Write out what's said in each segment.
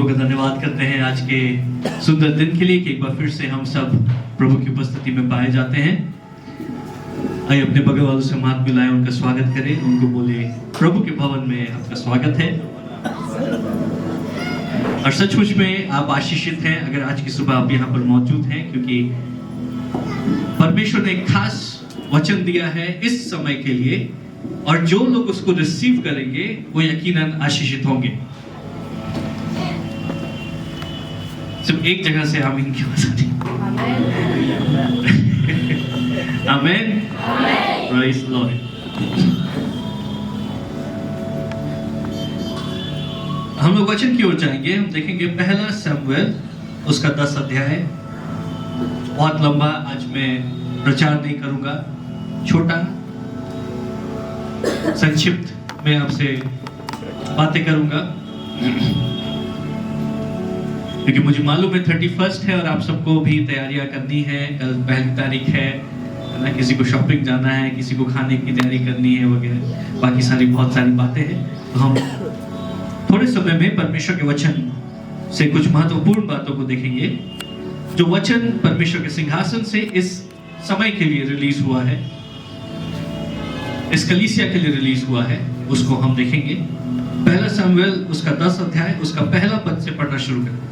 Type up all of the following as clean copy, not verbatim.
का धन्यवाद करते हैं आज के सुंदर दिन के लिए कि एक बार फिर से हम सब प्रभु की उपस्थिति में पाए जाते हैं। आइए अपने बगल वालों से हाथ मिलाएं, उनका स्वागत करें, उनको बोले प्रभु के भवन में आपका स्वागत है। और सचमुच में आप आशीषित हैं अगर आज की सुबह आप यहाँ पर मौजूद हैं, क्योंकि परमेश्वर ने एक खास वचन दिया है इस समय के लिए, और जो लोग उसको रिसीव करेंगे वो यकीनन आशीषित होंगे। सिर्फ एक जगह से आमीन की आवाज आ रही। आमीन, प्रेज़ द लॉर्ड। हम लोग वचन की ओर जाएंगे। हम देखेंगे पहला शमूएल उसका 10 अध्याय। बहुत लंबा आज मैं प्रचार नहीं करूंगा, छोटा संक्षिप्त में आपसे बातें करूंगा, क्योंकि मुझे मालूम है 31 है और आप सबको भी तैयारियां करनी है। कल पहली तारीख है ना, किसी को शॉपिंग जाना है, किसी को खाने की तैयारी करनी है वगैरह, बाकी बहुत सारी बातें हैं। तो हम थोड़े समय में परमेश्वर के वचन से कुछ महत्वपूर्ण बातों को देखेंगे, जो वचन परमेश्वर के सिंहासन से इस समय के लिए रिलीज हुआ है, इस कलीसिया के लिए रिलीज हुआ है, उसको हम देखेंगे। पहला शमूएल उसका 10 अध्याय उसका पहला पद से पढ़ना शुरू करें।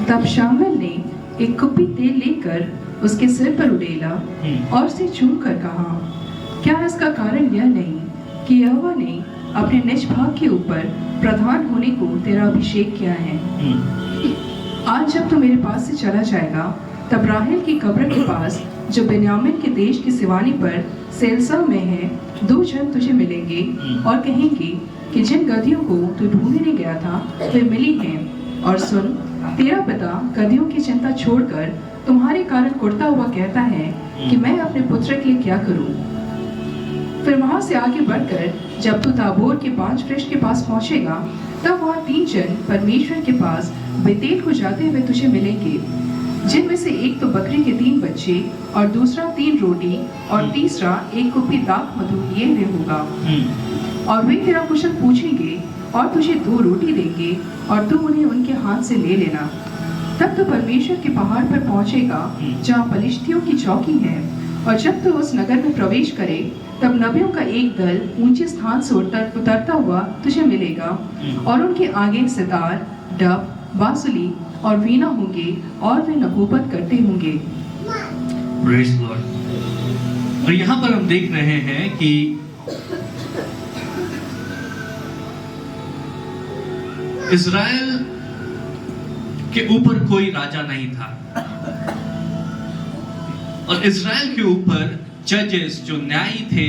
तब शामुएल ने एक कुप्पी तेल लेकर उसके सिर पर उड़ेला और उसे छू कर कहा, क्या इसका कारण यह नहीं कि यहोवा ने अपने निज भाग के ऊपर प्रधान होने को तेरा अभिषेक किया है? आज जब तू मेरे पास से चला जाएगा, तब राहेल की कब्र के पास जो बेन्यामीन के देश की सिवानी पर सेलसा में है, 2 जन तुझे मिलेंगे और कहेंगे कि जिन गधियों को तू ढूंढने गया था वे मिली हैं। और सुन, तेरा पिता गधियों की चिंता छोड़कर तुम्हारे कारण कुड़ता हुआ कहता है कि मैं अपने पुत्र के लिए क्या करूं। फिर वहां से आगे बढ़कर जब तू ताबोर के 5 वृक्ष के पास पहुंचेगा, तब वहां 3 जन परमेश्वर के पास बेतेल को जाते हुए तुझे मिलेंगे, जिनमें से एक तो बकरी के 3 बच्चे और दूसरा 3 रोटी और तीसरा एक कुप्पी दाख मधु लिए हुए होगा। और वे तेरा कुशल पूछेंगे और तुझे 2 रोटी देंगे और तू उन्हें उनके हाथ से ले लेना। तब तो परमेश्वर के पहाड़ पर पहुंचेगा जहाँ पलिश्तियों की चौकी है, और जब तू उस नगर में प्रवेश करे, तब नबियों का एक दल ऊंचे स्थान से उतरता हुआ तुझे मिलेगा, और उनके आगे सितार, डफ, बांसुरी और वीणा होंगे, और वे नबूवत करते होंगे। Praise the Lord. और यहाँ पर हम देख रहे हैं कि इज़राइल के ऊपर कोई राजा नहीं था, और इज़राइल के ऊपर जजेस जो न्यायी थे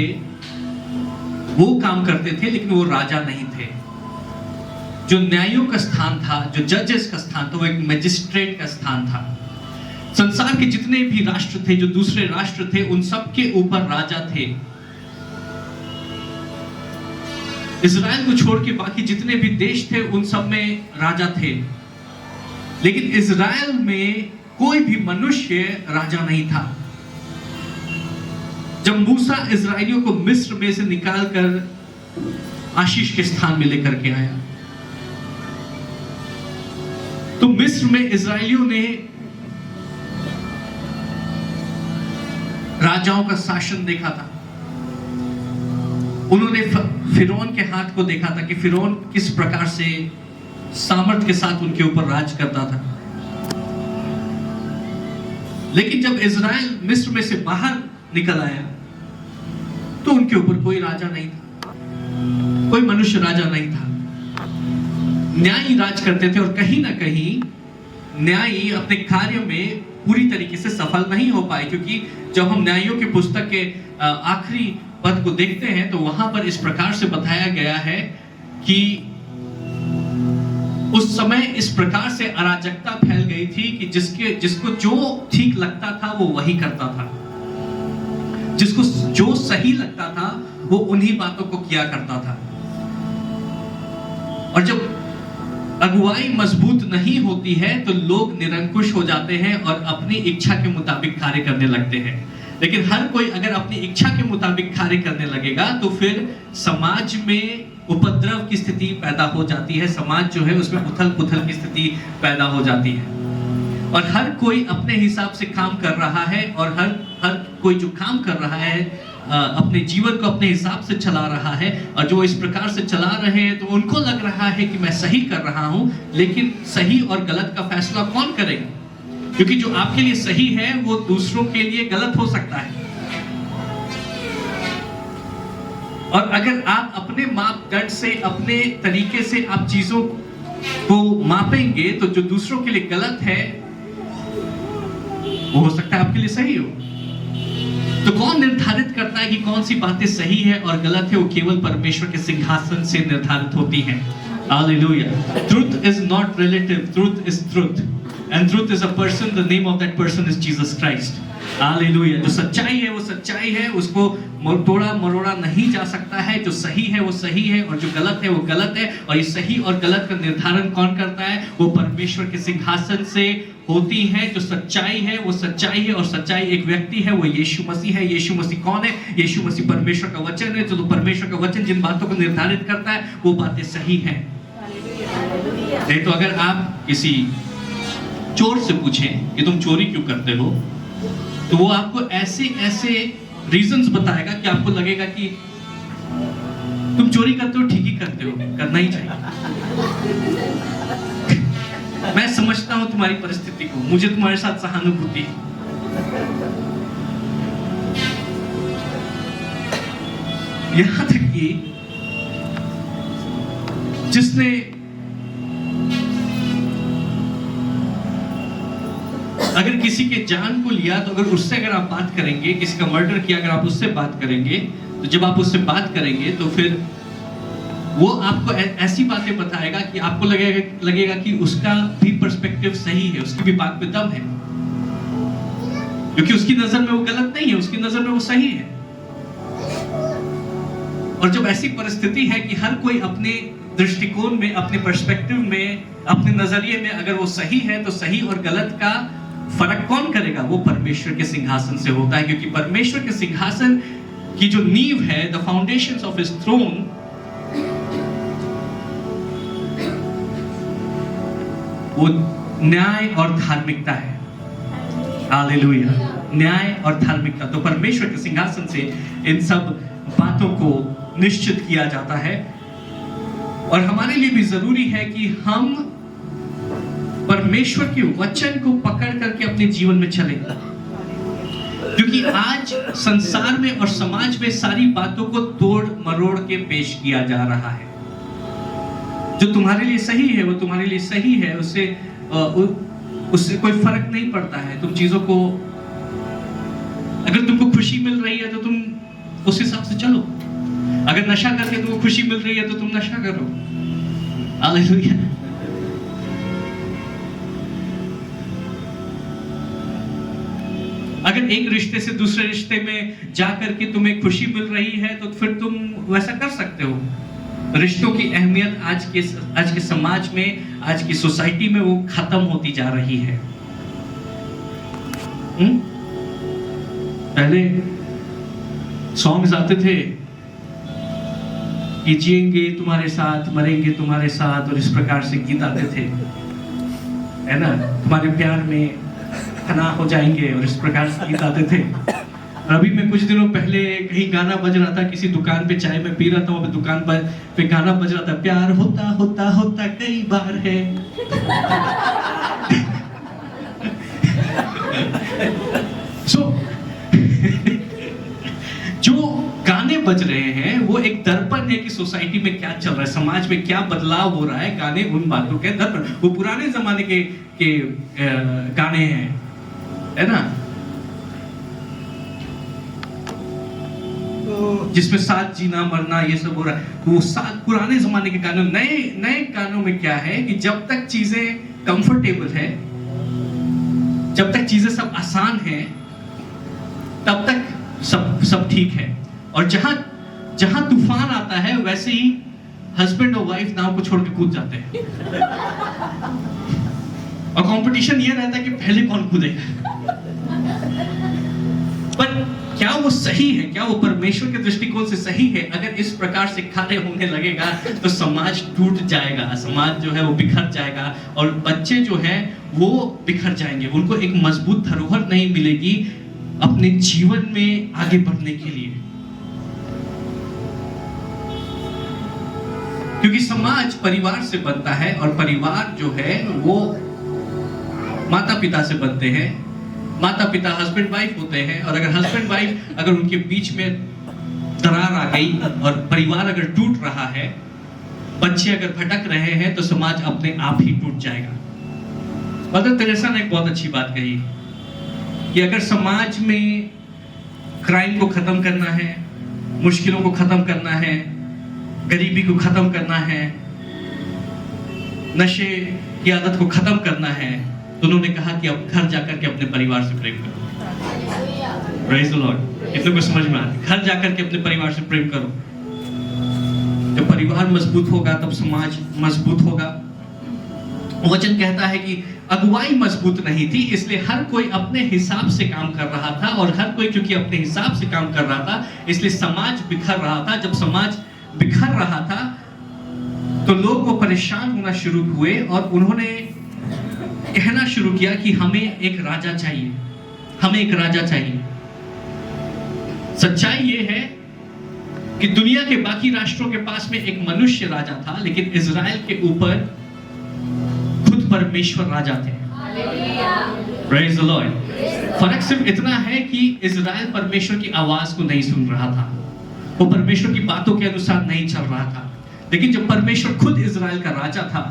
वो काम करते थे, लेकिन वो राजा नहीं थे। जो न्यायियों का स्थान था, जो जजेस का स्थान था, वो एक मैजिस्ट्रेट का स्थान था। संसार के जितने भी राष्ट्र थे, जो दूसरे राष्ट्र थे, उन सब के ऊपर राजा थे। इज़राइल को छोड़ के बाकी जितने भी देश थे उन सब में राजा थे, लेकिन इज़राइल में कोई भी मनुष्य राजा नहीं था। जब मूसा इज़राइलियों को मिस्र में से निकालकर आशीष के स्थान में लेकर के आया, तो मिस्र में इज़राइलियों ने राजाओं का शासन देखा था। उन्होंने फिरौन के हाथ को देखा था कि फिरौन किस प्रकार से सामर्थ के साथ उनके ऊपर राज करता था। लेकिन जब इज़राइल मिस्र में से बाहर निकल आया, तो उनके ऊपर कोई राजा नहीं था, कोई मनुष्य राजा नहीं था। न्यायी राज करते थे, और कहीं ना कहीं न्यायी अपने कार्य में पूरी तरीके से सफल नहीं हो पाए, क्योंकि जब हम न्यायियों की पुस्तक के आखिरी पद को देखते हैं तो वहां पर इस प्रकार से बताया गया है कि उस समय इस प्रकार से अराजकता फैल गई थी कि जिसको जो ठीक लगता था वो वही करता था, जिसको जो सही लगता था वो उन्हीं बातों को किया करता था। और जब अगुवाई मजबूत नहीं होती है तो लोग निरंकुश हो जाते हैं और अपनी इच्छा के मुताबिक कार्य करने लगते हैं। लेकिन हर कोई अगर अपनी इच्छा के मुताबिक कार्य करने लगेगा तो फिर समाज में उपद्रव की स्थिति पैदा हो जाती है, समाज जो है उसमें उथल पुथल की स्थिति पैदा हो जाती है, और हर कोई अपने हिसाब से काम कर रहा है, और हर कोई जो काम कर रहा है अपने जीवन को अपने हिसाब से चला रहा है, और जो इस प्रकार से चला रहे हैं तो उनको लग रहा है कि मैं सही कर रहा हूं, लेकिन सही और गलत का फैसला कौन करेगा? क्योंकि जो आपके लिए सही है वो दूसरों के लिए गलत हो सकता है। और अगर आप अपने मापदंड से, अपने तरीके से आप चीजों को मापेंगे तो जो दूसरों के लिए गलत है वो हो सकता है आपके लिए सही हो। तो कौन निर्धारित करता है कि कौन सी बातें सही है और गलत है? वो केवल परमेश्वर के सिंहासन से निर्धारित होती हैं। Hallelujah. Truth is not relative, truth is truth, and truth is a person. The name of that person is Jesus Christ. Hallelujah. जो सच्चाई है वो सच्चाई है, उसको तोड़ा मरोड़ा नहीं जा सकता है। जो सही है वो सही है, और जो गलत है वो गलत है। और ये सही और गलत का निर्धारण कौन करता है? वो परमेश्वर के सिंहासन से होती है। जो सच्चाई है वो सच्चाई है, और सच्चाई एक व्यक्ति है, वो यीशु मसीह है। यीशु मसीह कौन है? यीशु मसीह परमेश्वर का वचन है। जो परमेश्वर का वचन जिन बातों को निर्धारित करता है वो बातें सही हैं। नहीं तो अगर आप किसी चोर से पूछें कि तुम चोरी क्यों करते हो, तो वो आपको ऐसे ऐसे रीजंस बताएगा कि आपको लगेगा कि तुम चोरी करते हो, ठीक ही करते हो, करना ही चाहिए। मैं समझता हूं तुम्हारी परिस्थिति को, मुझे तुम्हारे साथ सहानुभूति है। यहां तक कि जिसने अगर किसी के जान को लिया, तो अगर उससे अगर आप बात करेंगे, किसी का मर्डर किया अगर आप उससे बात करेंगे, तो जब आप उससे बात करेंगे तो फिर वो आपको ऐसी बातें बताएगा कि आपको लगेगा कि उसका भी पर्सपेक्टिव सही है, उसकी भी बात में दम है, क्योंकि उसकी नजर में वो गलत नहीं है, उसकी नजर में वो सही है। और जब ऐसी परिस्थिति है कि हर कोई अपने दृष्टिकोण में, अपने पर्सपेक्टिव में, अपने नजरिए में अगर वो सही है, तो सही और गलत का फर्क कौन करेगा? वो परमेश्वर के सिंहासन से होता है, क्योंकि परमेश्वर के सिंहासन की जो नींव है, the foundations of his throne, वो न्याय और धार्मिकता है। हालेलुया। न्याय और धार्मिकता। तो परमेश्वर के सिंहासन से इन सब बातों को निश्चित किया जाता है, और हमारे लिए भी जरूरी है कि हम परमेश्वर के वचन को पकड़ करके अपने जीवन में चलें, क्योंकि आज संसार में और समाज में सारी बातों को तोड़ मरोड़ के पेश किया जा रहा है। जो तुम्हारे लिए सही है वो तुम्हारे लिए सही है, उससे कोई फर्क नहीं पड़ता है। तुम चीजों को, अगर तुमको खुशी मिल रही है तो तुम उस हिसाब से चलो। अगर नशा करके तुमको खुशी मिल रही है तो तुम नशा करो। हालेलुया। अगर एक रिश्ते से दूसरे रिश्ते में जाकर के तुम्हें खुशी मिल रही है तो फिर तुम वैसा कर सकते हो। रिश्तों की अहमियत आज के समाज में, आज की सोसाइटी में वो खत्म होती जा रही है। पहले सॉन्ग्स आते थे कि जिएंगे तुम्हारे साथ, मरेंगे तुम्हारे साथ, और इस प्रकार से गीत आते थे, है ना, तुम्हारे प्यार में फना हो जाएंगे, और इस प्रकार से गीत आते थे। और अभी मैं कुछ दिनों पहले कहीं गाना बज रहा था, किसी दुकान पे चाय में पी रहा था, वहां पे दुकान पे गाना बज रहा था, प्यार होता होता होता कई बार है। सो जो गाने बज रहे हैं वो एक दर्पण है कि सोसाइटी में क्या चल रहा है, समाज में क्या बदलाव हो रहा है। गाने उन बातों के दर्पण, वो पुराने जमाने के गाने हैं, है ना, जिसमें साथ जीना मरना ये सब हो रहा है, वो साथ पुराने जमाने के गानों। नए गानों में क्या है कि जब तक चीजें कंफर्टेबल है, जब तक चीजें सब आसान हैं, तब तक सब ठीक है। और जहां तूफान आता है वैसे ही हस्बैंड और वाइफ नाव को छोड़ के कूद जाते हैं, और कंपटीशन ये रहता है कि पहले कौन कूदेगा। पर क्या वो सही है, क्या वो परमेश्वर के दृष्टिकोण से सही है? अगर इस प्रकार से कार्य होने लगेगा तो समाज टूट जाएगा, समाज जो है वो बिखर जाएगा और बच्चे जो है वो बिखर जाएंगे। उनको एक मजबूत धरोहर नहीं मिलेगी अपने जीवन में आगे बढ़ने के लिए, क्योंकि समाज परिवार से बनता है और परिवार जो है वो माता पिता से बनते हैं। माता पिता हस्बैंड वाइफ होते हैं और अगर हस्बैंड वाइफ अगर उनके बीच में दरार आ गई और परिवार अगर टूट रहा है, बच्चे अगर भटक रहे हैं, तो समाज अपने आप ही टूट जाएगा। मदर तेरेसा ने एक बहुत अच्छी बात कही कि अगर समाज में क्राइम को खत्म करना है, मुश्किलों को खत्म करना है, गरीबी को खत्म करना है, नशे की आदत को खत्म करना है, तो उन्होंने कहा कि अब घर जाकर के अपने परिवार से प्रेम करो। Praise the Lord. कितनों को समझ में आता? घर जाकर के अपने परिवार से प्रेम करो। जब परिवार मजबूत होगा तब समाज मजबूत होगा। वचन कहता है कि अगुवाई मजबूत नहीं थी, इसलिए हर कोई अपने हिसाब से काम कर रहा था और हर कोई क्योंकि अपने हिसाब से काम कर रहा था, इसलिए समाज बिखर रहा था। जब समाज बिखर रहा था तो लोग वो परेशान होना शुरू हुए और उन्होंने कहना शुरू किया कि हमें एक राजा चाहिए, हमें एक राजा चाहिए। सच्चाई ये है कि दुनिया के बाकी राष्ट्रों के पास में एक मनुष्य राजा था, लेकिन इज़राइल के ऊपर खुद परमेश्वर राजा थे। Praise the Lord. फर्क सिर्फ इतना है कि इज़राइल परमेश्वर की आवाज को नहीं सुन रहा था, वो परमेश्वर की बातों के अनुसार नहीं चल रहा था। लेकिन जब परमेश्वर खुद इज़राइल का राजा था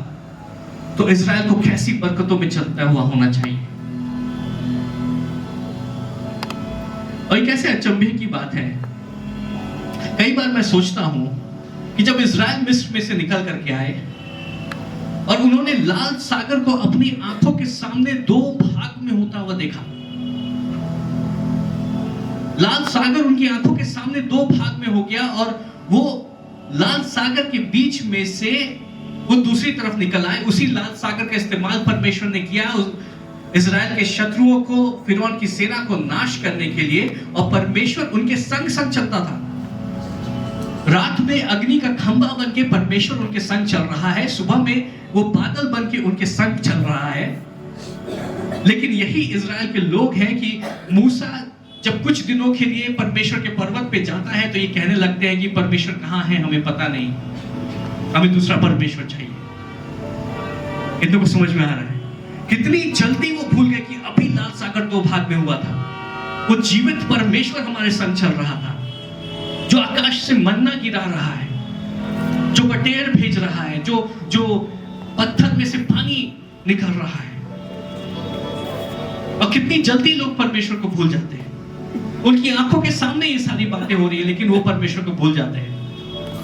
तो इज़राइल को कैसी बरकतों में चलता हुआ होना चाहिए। और एक ऐसे अचंभे की बात है, कई बार मैं सोचता हूं कि जब इज़राइल मिस्र में से निकल करके आए और उन्होंने लाल सागर को अपनी आंखों के सामने दो भाग में होता हुआ देखा। लाल सागर उनकी आंखों के सामने दो भाग में हो गया और वो लाल सागर के बीच में से वो दूसरी तरफ निकल आए। उसी लाल सागर का इस्तेमाल परमेश्वर ने किया इज़राइल के शत्रुओं को, फिरौन की सेना को नाश करने के लिए, और परमेश्वर उनके संग संग चलता था। रात में अग्नि का खंभा बन के परमेश्वर उनके संग चल रहा है, सुबह में वो बादल बन के उनके संग चल रहा है। लेकिन यही इज़राइल के लोग हैं कि मूसा जब कुछ दिनों के लिए परमेश्वर के पर्वत पे जाता है तो ये कहने लगते हैं कि परमेश्वर कहाँ है, हमें पता नहीं, हमें दूसरा परमेश्वर चाहिए। इनको समझ में आ रहा है? कितनी जल्दी वो भूल गए कि अभी लाल सागर दो भाग में हुआ था। वो जीवित परमेश्वर हमारे संग चल रहा था, जो आकाश से मन्ना गिरा रहा है, जो बटेर भेज रहा है, जो पत्थर में से पानी निकल रहा है। और कितनी जल्दी लोग परमेश्वर को भूल जाते हैं। उनकी आंखों के सामने ये सारी बातें हो रही है, लेकिन वो परमेश्वर को भूल जाते हैं।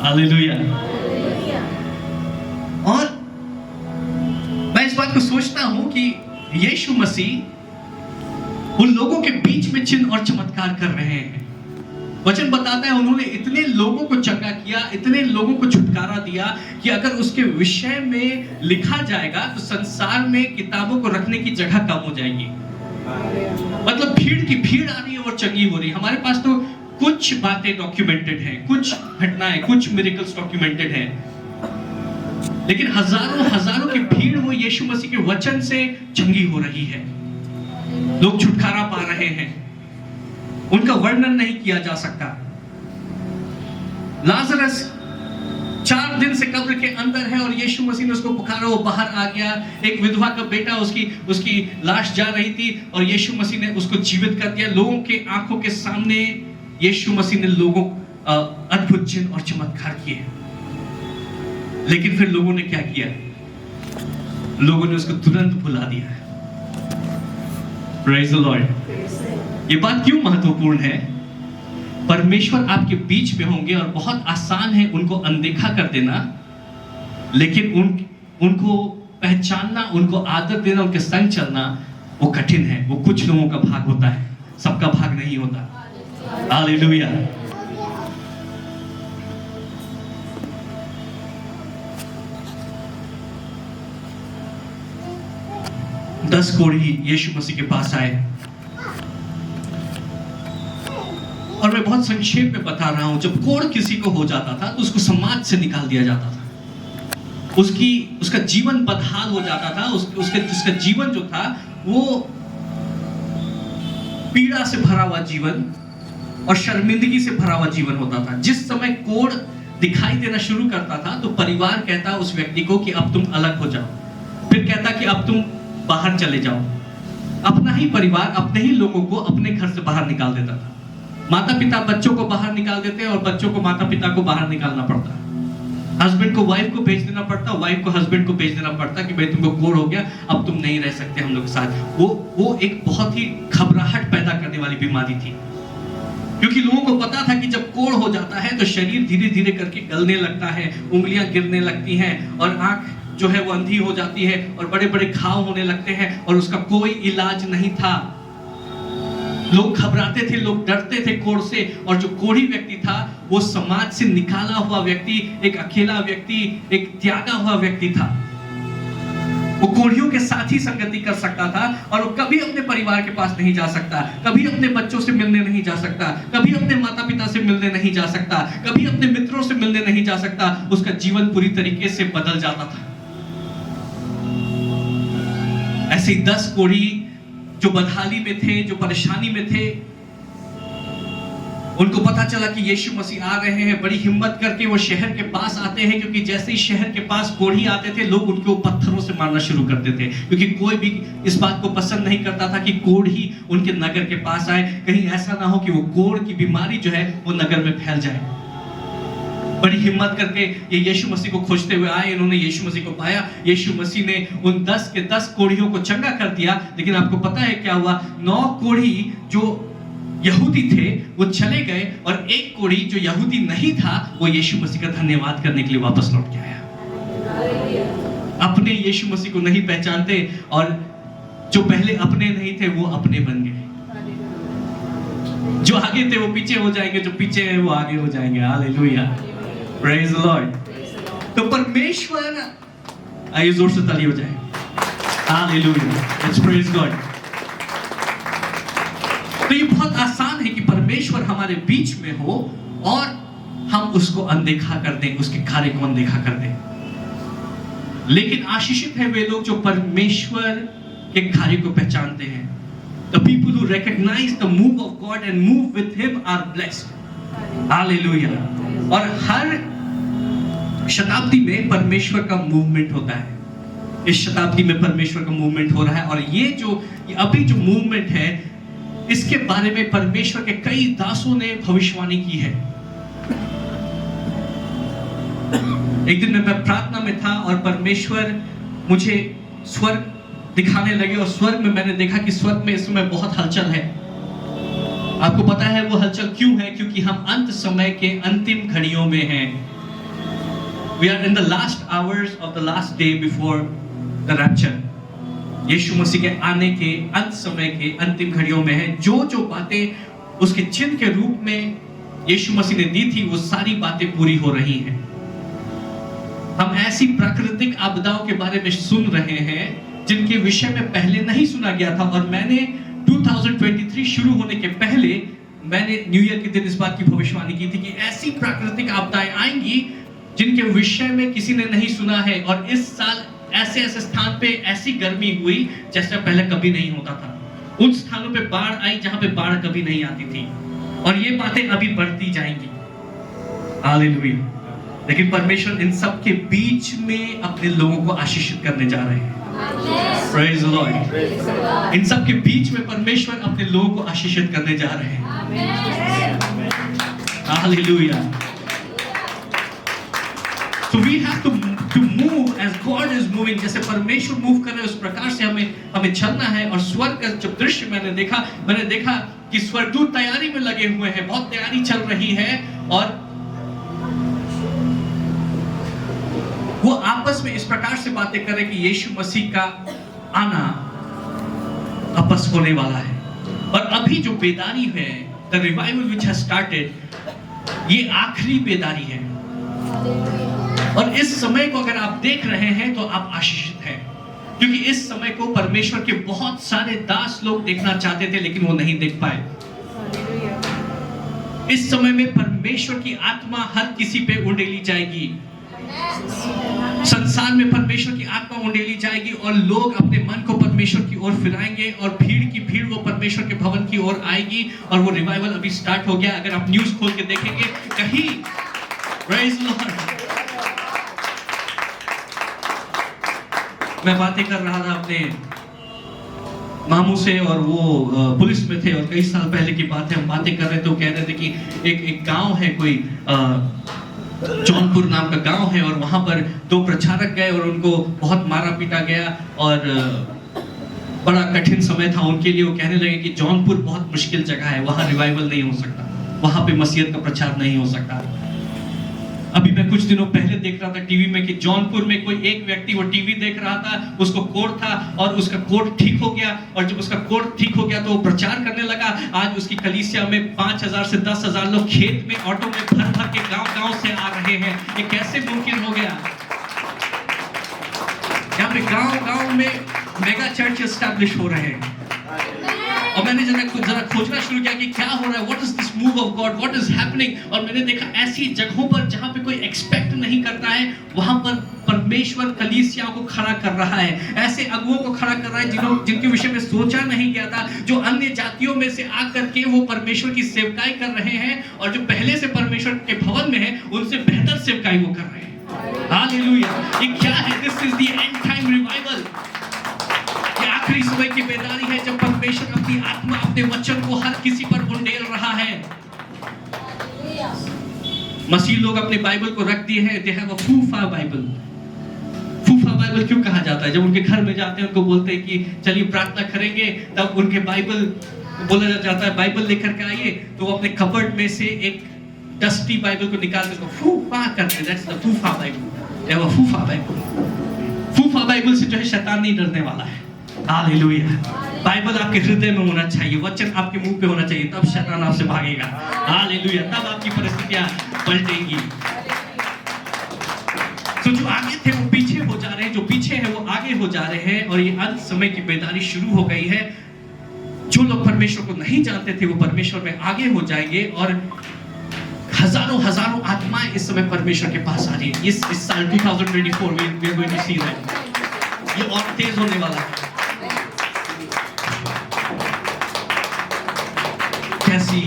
हालेलुया। और मैं इस बात को सोचता हूं कि यीशु मसीह उन लोगों के बीच में चिन्ह और चमत्कार कर रहे हैं। वचन बताता है उन्होंने इतने लोगों को चंगा किया, इतने लोगों को छुटकारा दिया कि अगर उसके विषय में लिखा जाएगा तो संसार में किताबों को रखने की जगह कम हो जाएगी। मतलब भीड़ की भीड़ आ रही है और चंगी हो रही है। हमारे पास तो कुछ बातें डॉक्यूमेंटेड हैं, कुछ घटनाएं, कुछ मिरेकल्स डॉक्यूमेंटेड हैं, लेकिन हजारों हजारों की भीड़ वो यीशु मसीह के वचन से चंगी हो रही है। लोग छुटकारा पा रहे हैं, उनका वर्णन नहीं किया जा सकता। लाजरस 4 दिन से कब्र के अंदर है और यीशु मसीह ने उसको पुकारा, वो बाहर आ गया। एक विधवा का बेटा, उसकी लाश जा रही थी और यीशु मसीह ने उसको जीवित कर दिया। लोगों के आंखों के सामने यीशु मसीह ने लोगों अद्भुत चिन्ह और चमत्कार किए। लेकिन फिर लोगों ने क्या किया? लोगों ने उसको तुरंत भुला दिया। Praise the Lord. ये बात क्यों महत्वपूर्ण है? परमेश्वर आपके बीच में होंगे और बहुत आसान है उनको अनदेखा कर देना, लेकिन उनको पहचानना, उनको आदर देना, उनके संग चलना वो कठिन है। वो कुछ लोगों का भाग होता है, सबका भाग नहीं होता। हालेलुया। दस कोढ़ी यीशु मसीह के पास आए और मैं बहुत संक्षेप में बता रहा हूं, जब कोढ़ किसी को हो जाता था तो उसको समाज से निकाल दिया जाता था, उसका जीवन बदहाल हो जाता था, उसका जीवन जो था वो पीड़ा से भरा हुआ जीवन और शर्मिंदगी से भरा हुआ जीवन होता था। जिस समय कोढ़ दिखाई देना शुरू करता था तो परिवार कहता उस व्यक्ति को कि अब तुम अलग हो जाओ, फिर कहता कि अब तुम बाहर चले जाओ। अपना ही परिवार अपने ही लोगों को अपने घर से बाहर निकाल देता था। माता पिता बच्चों को बाहर निकाल देते और बच्चों को माता पिता को बाहर निकालना पड़ता। हस्बैंड को वाइफ को भेज देना पड़ता, वाइफ को हस्बैंड को भेज देना पड़ता कि भाई तुमको कोढ़ हो गया, अब तुम नहीं रह सकते हम लोग के साथ। वो एक बहुत ही घबराहट पैदा करने वाली बीमारी थी, क्योंकि लोगों को पता था कि जब कोढ़ हो जाता है तो शरीर धीरे धीरे करके गलने लगता है, उंगलियां गिरने लगती हैं और आंख जो है वो अंधी हो जाती है और बड़े बड़े घाव होने लगते हैं और उसका कोई इलाज नहीं था। लोग घबराते थे, लोग डरते थे कोढ़ से, और जो कोढ़ी व्यक्ति था वो समाज से निकाला हुआ व्यक्ति, एक अकेला व्यक्ति, एक त्यागा हुआ व्यक्ति था। वो कोढ़ियों के साथ ही संगति कर सकता था और वो कभी अपने परिवार के पास नहीं जा सकता, कभी अपने बच्चों से मिलने नहीं जा सकता, कभी अपने माता पिता से मिलने नहीं जा सकता, कभी अपने मित्रों से मिलने नहीं जा सकता। उसका जीवन पूरी तरीके से बदल जाता था। ऐसे 10 कोढ़ी जो बदहाली में थे, जो परेशानी में थे, उनको पता चला कि यीशु मसीह आ रहे हैं। बड़ी हिम्मत करके वो शहर के पास आते हैं, क्योंकि जैसे ही शहर के पास कोढ़ी आते थे लोग उनको पत्थरों से मारना शुरू करते थे, क्योंकि कोई भी इस बात को पसंद नहीं करता था कि कोढ़ी उनके नगर के पास आए। कहीं ऐसा ना हो कि वो कोढ़ की बीमारी जो है वो नगर में फैल जाए। बड़ी हिम्मत करके ये यीशु मसीह को खोजते हुए आए, इन्होंने यीशु मसीह को पाया। यीशु मसीह ने उन 10 के 10 कोढ़ियों को चंगा कर दिया। लेकिन आपको पता है क्या हुआ? 9 कोढ़ी जो यहूदी थे वो चले गए और एक कोढ़ी जो यहूदी नहीं था वो यीशु मसीह का धन्यवाद करने के लिए वापस लौट के आया। अपने यीशु मसीह को नहीं पहचानते और जो पहले अपने नहीं थे वो अपने बन गए। जो आगे थे वो पीछे हो जाएंगे, जो पीछे हैं वो आगे हो जाएंगे। Hallelujah, praise the Lord. तो परमेश्वर, आइए जोर से ताली हो जाए। Hallelujah, let's praise God. तो ये बहुत आसान है कि परमेश्वर हमारे बीच में हो और हम उसको अनदेखा कर दें, उसके कार्य को अनदेखा कर दें। लेकिन आशीषित है वे लोग जो परमेश्वर के कार्य को पहचानते हैं। The people who recognize the move of God and move with Him are blessed. Hallelujah. और हर शताब्दी में परमेश्वर का मूवमेंट होता है। इस शताब्दी में परमेश्वर का मूवमेंट हो रहा है और ये अभी जो मूवमेंट है इसके बारे में परमेश्वर के कई दासों ने भविष्यवाणी की है। एक दिन मैं प्रार्थना में था और परमेश्वर मुझे स्वर्ग दिखाने लगे और स्वर्ग में मैंने देखा कि स्वर्ग में इस समय बहुत हलचल है। आपको पता है वो हलचल क्यों है? क्योंकि हम अंत समय के अंतिम घड़ियों में हैं। We are in the last hours of the last day before the rapture. यीशु मसीह के आने के अंत समय के अंतिम घड़ियों में है। जो बातें उसके चिन्ह के रूप में यीशु मसीह ने दी थी वो सारी बातें पूरी हो रही हैं। हम ऐसी प्राकृतिक आपदाओं के बारे में सुन रहे हैं जिनके विषय में पहले नहीं सुना गया था। और मैंने 2023 शुरू होने के पहले मैंने न्यू ईयर के दिन इस बात की भविष्यवाणी की थी कि ऐसी प्राकृतिक आपदाएं आएंगी जिनके विषय में किसी ने नहीं सुना है। और इस साल ऐसे ऐसे स्थान पे ऐसी गर्मी हुई जैसा पहले कभी नहीं होता था। उन स्थानों पे बाढ़ आई जहां पे बाढ़ कभी नहीं आती थी और ये बातें अभी बढ़ती जाएंगी। हालेलुया। लेकिन परमेश्वर इन सब के बीच में अपने लोगों को आशीषित करने जा रहे हैं। Praise the Lord. इन सब के बीच में परमेश्वर अपने लोगों को आशीषित करने जा रहे हैं। Hallelujah. So we have to move as God is moving. जैसे परमेश्वर मूव कर रहे हैं उस प्रकार से हमें चलना है। और स्वर्ग का जब दृश्य मैंने देखा कि स्वर्गदूत तैयारी में लगे हुए हैं, बहुत तैयारी चल रही है और वो आपस में इस प्रकार से बातें कर रहे कि यीशु मसीह का आना आपस होने वाला है। और अभी जो बेदारी है, the revival which has started, ये आखिरी बेदारी है। और इस समय को अगर आप देख रहे हैं तो आप आशीषित हैं, क्योंकि इस समय को परमेश्वर के बहुत सारे दास लोग देखना चाहते थे लेकिन वो नहीं देख पाए। इस समय में परमेश्वर की आत्मा हर किसी पे उंडेली जाएगी। संसार में परमेश्वर की आत्मा उंडेली जाएगी और लोग अपने मन को परमेश्वर की ओर फिराएंगे और भीड़ की भीड़ वो परमेश्वर के भवन की ओर आएगी और वो रिवाइवल अभी स्टार्ट हो गया। अगर आप न्यूज़ खोल के देखेंगे कहीं, प्रेज़ द लॉर्ड। मैं बातें कर रहा था अपने मामू से और वो पुलिस में थे और कई साल पहले की बात है, हम बातें कर रहे थे। वो कह रहे थे कि एक गांव है, कोई जौनपुर नाम का गांव है और वहां पर 2 प्रचारक गए और उनको बहुत मारा पीटा गया और बड़ा कठिन समय था उनके लिए। वो कहने लगे कि जौनपुर बहुत मुश्किल जगह है, वहां रिवाइवल नहीं हो सकता, वहां पे मसीहत का प्रचार नहीं हो सकता। अभी मैं कुछ दिनों पहले देख रहा था टीवी में कि जौनपुर में कोई एक व्यक्ति वो टीवी देख रहा था, उसको कोढ़ था और उसका कोढ़ ठीक हो गया और जब उसका कोढ़ ठीक हो गया तो वो प्रचार करने लगा। आज उसकी कलीसिया में 5,000 से 10,000 लोग खेत में ऑटो में भर भर के गांव-गांव से आ रहे हैं। ये कैसे मुमकिन हो गया? यहाँ पे गांव-गांव में मेगा चर्च एस्टैब्लिश हो रहे हैं और मैंने जरा खोजना शुरू किया कि क्या हो रहा है, what is this move of God, what is happening. और मैंने देखा ऐसी जगहों पर जहां पे कोई एक्सपेक्ट नहीं करता है, वहां पर परमेश्वर कलीसिया को खड़ा कर रहा है, ऐसे अगुओं को खड़ा कर रहा है जिनके विषय में सोचा नहीं गया था, जो अन्य जातियों में से आकर के वो परमेश्वर की सेवकाई कर रहे हैं और जो पहले से परमेश्वर के भवन में है उनसे बेहतर सेवकाई वो कर रहे हैं। हालेलुया! ये क्या है? This is the end time revival. आखिरी समय की बेदारी है जब परमेश्वर अपनी आत्मा अपने वचन को हर किसी पर उंडेल रहा है। मसीह लोग अपने बाइबल को रख दिए हैं, दे हैव अ फूफा बाइबल। फूफा बाइबल क्यों कहा जाता है? जब उनके घर में जाते हैं उनको बोलते हैं कि चलिए प्रार्थना करेंगे, तब उनके बाइबल बोला जाता है बाइबल लेकर के आइए, तो वो अपने कबर्ड में से एक डस्टी बाइबल को निकाल के उसको फूफा करते हैं। दैट्स द फूफा बाइबल। दे हैव अ फूफा बाइबल। फूफा बाइबल से जो है शैतान नहीं डरने वाला है। हालेलुया! बाइबल आपके हृदय में होना चाहिए, वचन आपके मुंह पे होना चाहिए, तब शैतान आपसे भागेगा। हालेलुया! तब आपकी परिस्थितियां पलटेंगी। तो जो आगे थे वो पीछे हो जा रहे हैं, जो पीछे है वो आगे हो जा रहे हैं और ये अंत समय की बेदारी शुरू हो गई है। जो लोग परमेश्वर को नहीं जानते थे वो परमेश्वर में आगे हो जाएंगे और हजारों हजारों आत्माएं इस समय परमेश्वर के पास आ रही है। इस साल 2024 में we are going to see that। ये और तेज होने वाला है। कैसी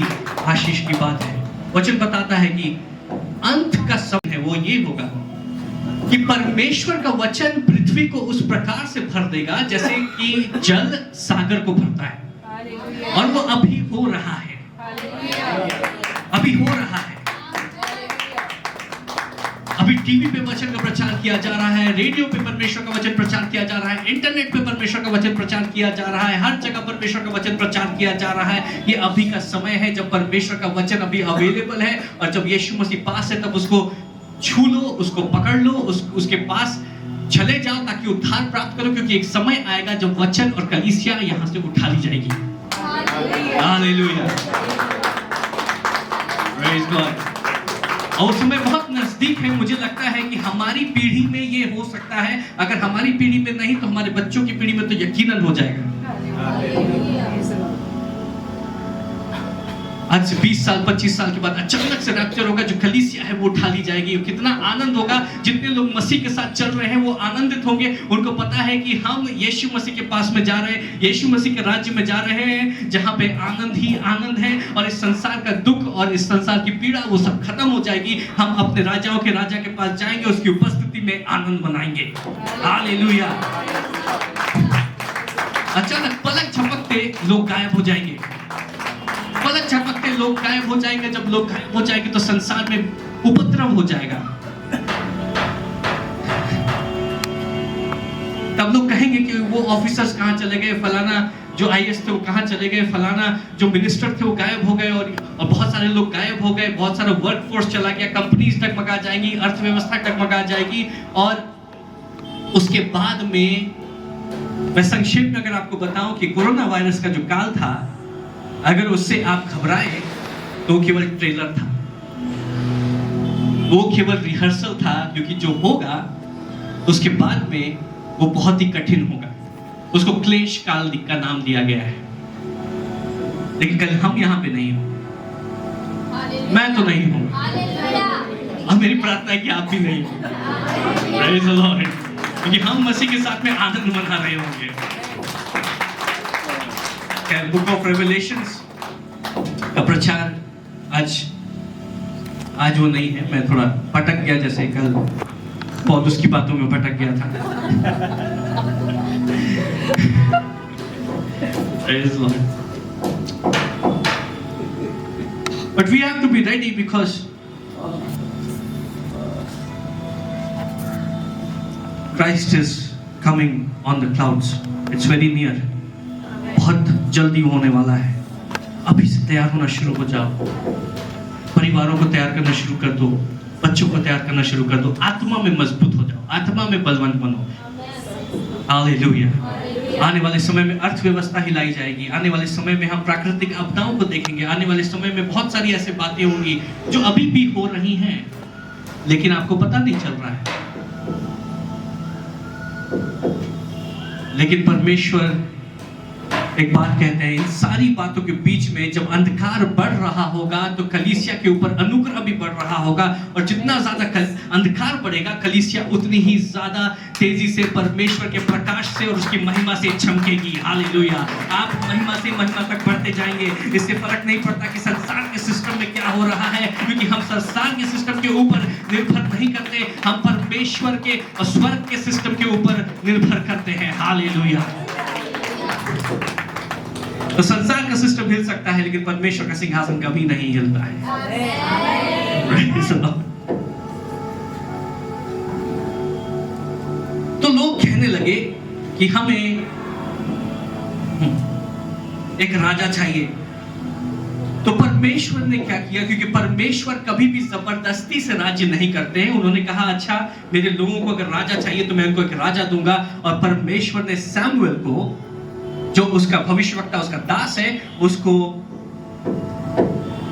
आशीष की बात है। वचन बताता है कि अंत का समय है वो ये होगा कि परमेश्वर का वचन पृथ्वी को उस प्रकार से भर देगा जैसे कि जल सागर को भरता है और वो अभी हो रहा है। अभी हो रहा है। अभी टीवी पे वचन का प्रचार किया जा रहा है, रेडियो पे परमेश्वर का वचन प्रचार किया जा रहा है, इंटरनेट पे परमेश्वर का वचन प्रचार किया जा रहा है, हर जगह परमेश्वर का वचन प्रचार किया जा रहा है। ये अभी का समय है जब परमेश्वर का वचन अभी अवेलेबल है और जब यीशु मसीह पास है तब उसको छू लो, उसको पकड़ लो, उसके पास चले जाओ ताकि उद्धार प्राप्त करो, क्योंकि एक समय आएगा जब वचन और कलीसिया यहाँ से उठा ली जाएगी। हालेलुया! Praise God! और समय बहुत नजदीक है। मुझे लगता है कि हमारी पीढ़ी में ये हो सकता है, अगर हमारी पीढ़ी में नहीं तो हमारे बच्चों की पीढ़ी में तो यकीनन हो जाएगा। आज से 20 साल 25 साल के बाद अचानक से रैप्चर होगा, जो कलीसिया है वो उठा ली जाएगी। कितना आनंद होगा। जितने लोग मसीह के साथ चल रहे हैं वो आनंदित होंगे। उनको पता है कि हम यीशु मसीह के पास में जा रहे हैं, यीशु मसीह के राज्य में जा रहे हैं जहां पे आनंद ही आनंद है और इस संसार का दुख और इस संसार की पीड़ा वो सब खत्म हो जाएगी। हम अपने राजाओं के राजा के पास जाएंगे, उसकी उपस्थिति में आनंद मनाएंगे। हालेलुया! अचानक पलक झपकते लोग गायब हो जाएंगे। पलक झपकते लोग गायब हो जाएंगे। जब लोग गायब हो जाएंगे तो संसार में उपद्रव हो जाएगा। तब लोग कहेंगे कि वो ऑफिसर्स कहां चले गए, फलाना जो आईएएस थे वो कहां चले गए, फलाना जो मिनिस्टर थे वो गायब हो गए और बहुत सारे लोग गायब हो गए, बहुत सारा वर्कफोर्स चला गया, कंपनीज डगमगा जाएंगी, अर्थव्यवस्था डगमगा जाएगी। और उसके बाद में मैं संक्षेप में अगर आपको बताऊं कि कोरोना वायरस का जो काल था, अगर उससे आप घबराए तो वो केवल ट्रेलर था, वो केवल रिहर्सल था, क्योंकि जो होगा उसके बाद में वो बहुत ही कठिन होगा। उसको क्लेश काल का नाम दिया गया है। लेकिन कल हम यहां पे नहीं हो। मैं तो नहीं हूँ, और मेरी प्रार्थना है कि आप भी नहीं हो। Praise the Lord। क्योंकि हम मसीह के साथ में आनंद मना रहे होंगे। बुक ऑफ रेवलेशंस का प्रचार आज वो नहीं है। मैं थोड़ा भटक गया, जैसे कल पौलुस की बातों में भटक गया था। Praise the Lord। But we have to be ready because Christ is coming on the clouds. It's very near। बहुत जल्दी होने वाला है। अभी से तैयार होना शुरू हो जाओ। परिवारों को तैयार करना शुरू कर दो, बच्चों को तैयार करना शुरू कर दो, आत्मा में मजबूत हो जाओ, आत्मा में बलवान बनो। हालेलुया। आने वाले समय में अर्थव्यवस्था हिलाई जाएगी। आने वाले समय में हम प्राकृतिक आपदाओं को देखेंगे। आने वाले समय में बहुत सारी ऐसी बातें होंगी जो अभी भी हो रही हैं, लेकिन आपको पता नहीं चल रहा है। लेकिन परमेश्वर एक बात कहते हैं, इन सारी बातों के बीच में जब अंधकार बढ़ रहा होगा तो कलीसिया के ऊपर अनुग्रह भी बढ़ रहा होगा, और जितना ज्यादा अंधकार बढ़ेगा कलीसिया उतनी ही ज्यादा तेजी से परमेश्वर के प्रकाश से और उसकी महिमा से चमकेगी। हालेलुया। आप महिमा से महिमा तक बढ़ते जाएंगे। इससे फर्क नहीं पड़ता कि संसार के सिस्टम में क्या हो रहा है, क्योंकि हम संसार के सिस्टम के ऊपर निर्भर नहीं करते, हम परमेश्वर के और स्वर्ग के सिस्टम के ऊपर निर्भर करते हैं। हालेलुया। तो संसार का सिस्टम हिल सकता है, लेकिन परमेश्वर का सिंहासन कभी नहीं हिलता है। तो लोग कहने लगे कि हमें एक राजा चाहिए। तो परमेश्वर ने क्या किया, क्योंकि परमेश्वर कभी भी जबरदस्ती से राज्य नहीं करते हैं। उन्होंने कहा, अच्छा मेरे लोगों को अगर राजा चाहिए तो मैं उनको एक राजा दूंगा। और परमेश्वर ने सैमुएल को, जो उसका भविष्यवक्ता, उसका दास है, उसको